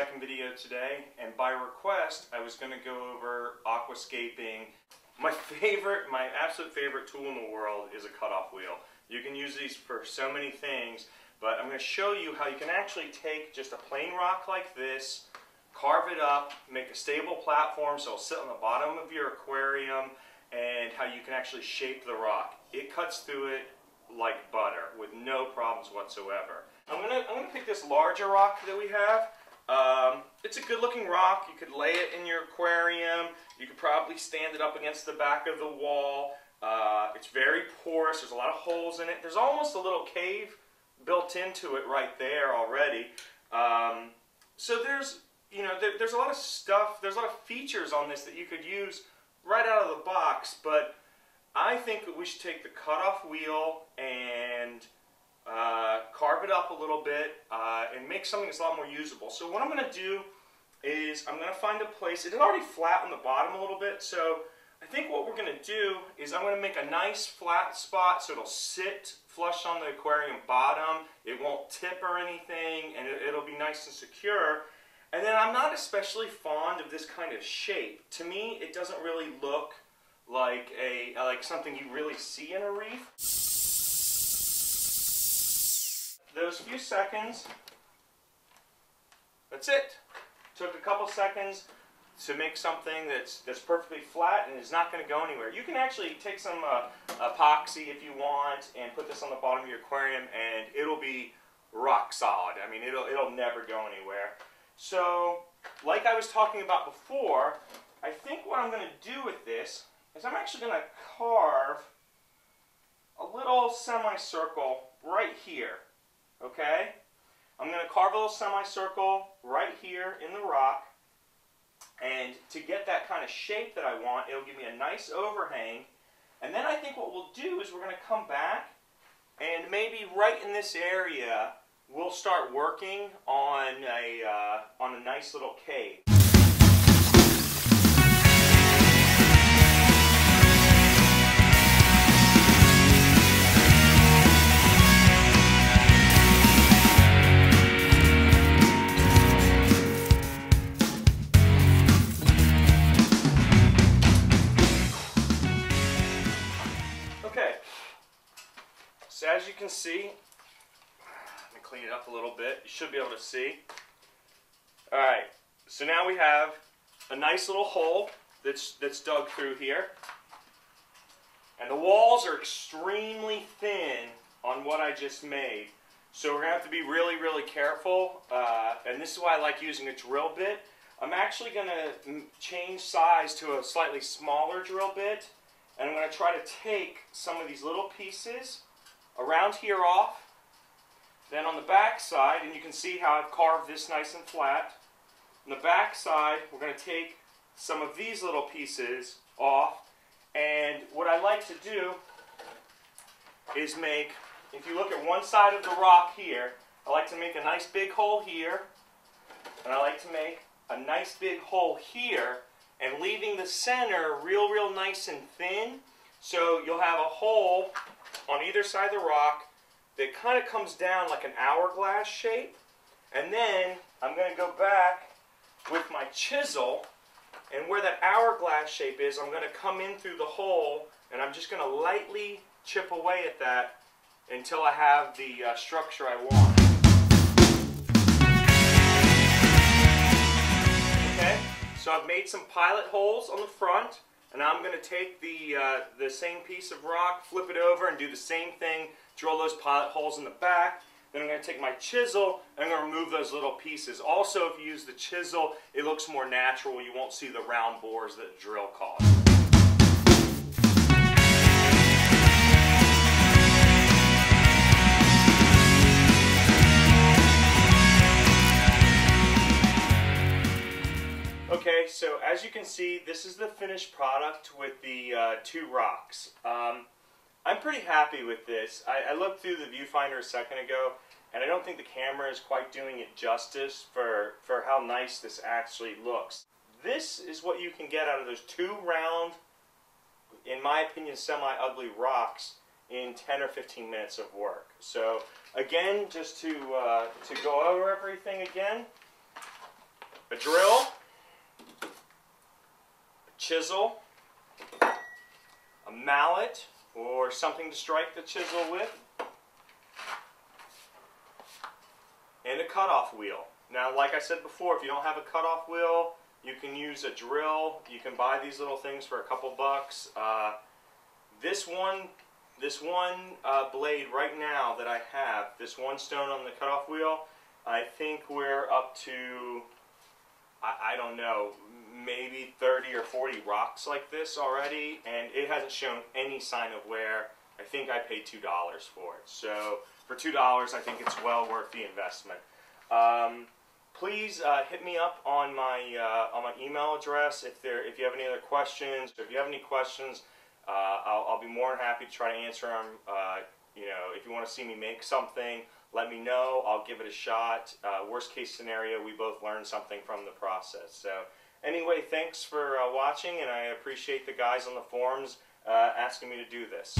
second video today, and by request I was going to go over Aqua-Scaping. My absolute favorite tool in the world is a cutoff wheel. You can use these for so many things, but I'm going to show you how you can actually take just a plain rock like this, carve it up, make a stable platform so it'll sit on the bottom of your aquarium, and how you can actually shape the rock. It cuts through it like butter with no problems whatsoever. I'm gonna pick this larger rock that we have. It's a good looking rock. You could lay it in your aquarium. You could probably stand it up against the back of the wall. It's very porous. There's a lot of holes in it. There's almost a little cave built into it right there already. So there's a lot of stuff. There's a lot of features on this that you could use right out of the box. But I think that we should take the cutoff wheel and carve it up a little bit and make something that's a lot more usable. So what I'm going to do is I'm going to find a place. It's already flat on the bottom a little bit, so I think what we're going to do is I'm going to make a nice flat spot so it'll sit flush on the aquarium bottom. It won't tip or anything, and it'll be nice and secure. And then I'm not especially fond of this kind of shape. To me, it doesn't really look like something you really see in a reef. Those few seconds, that's it. Took a couple seconds to make something that's perfectly flat and is not going to go anywhere. You can actually take some epoxy if you want and put this on the bottom of your aquarium and it'll be rock solid. I mean, it'll never go anywhere. So, like I was talking about before, I think what I'm going to do with this is I'm actually going to carve a little semicircle right here. Okay? I'm going to carve a little semicircle right here in the rock, and to get that kind of shape that I want, it'll give me a nice overhang. And then I think what we'll do is we're going to come back and maybe right in this area we'll start working on a nice little cave. So as you can see, let me clean it up a little bit. You should be able to see. Alright, so now we have a nice little hole that's dug through here. And the walls are extremely thin on what I just made. So we're going to have to be really, really careful. And this is why I like using a drill bit. I'm actually going to change size to a slightly smaller drill bit. And I'm going to try to take some of these little pieces around here off, then on the back side, and you can see how I've carved this nice and flat. On the back side, we're going to take some of these little pieces off, and what I like to do is make, if you look at one side of the rock here, I like to make a nice big hole here, and I like to make a nice big hole here, and leaving the center real nice and thin, so you'll have a hole on either side of the rock that kind of comes down like an hourglass shape. And then I'm going to go back with my chisel, and where that hourglass shape is, I'm going to come in through the hole, and I'm just going to lightly chip away at that until I have the structure I want. Okay, so I've made some pilot holes on the front. And now I'm going to take the same piece of rock, flip it over, and do the same thing, drill those pilot holes in the back. Then I'm going to take my chisel, and I'm going to remove those little pieces. Also, if you use the chisel, it looks more natural. You won't see the round bores that the drill causes. Okay, so as you can see, this is the finished product with the two rocks. I'm pretty happy with this. I looked through the viewfinder a second ago, and I don't think the camera is quite doing it justice for how nice this actually looks. This is what you can get out of those two round, in my opinion, semi-ugly rocks in 10 or 15 minutes of work. So again, just to go over everything again, a drill, a chisel, a mallet or something to strike the chisel with, and a cutoff wheel. Now, like I said before, if you don't have a cutoff wheel, you can use a drill. You can buy these little things for a couple bucks. This one blade right now that I have, this one stone on the cutoff wheel, I think we're up to, I don't know, maybe 30 or 40 rocks like this already, and it hasn't shown any sign of wear. I think I paid $2 for it. So for $2, I think it's well worth the investment. Please hit me up on my email address if you have any other questions. If you have any questions, I'll be more than happy to try to answer them. You know, if you want to see me make something, let me know. I'll give it a shot. Worst case scenario, we both learn something from the process. So anyway, thanks for watching, and I appreciate the guys on the forums asking me to do this.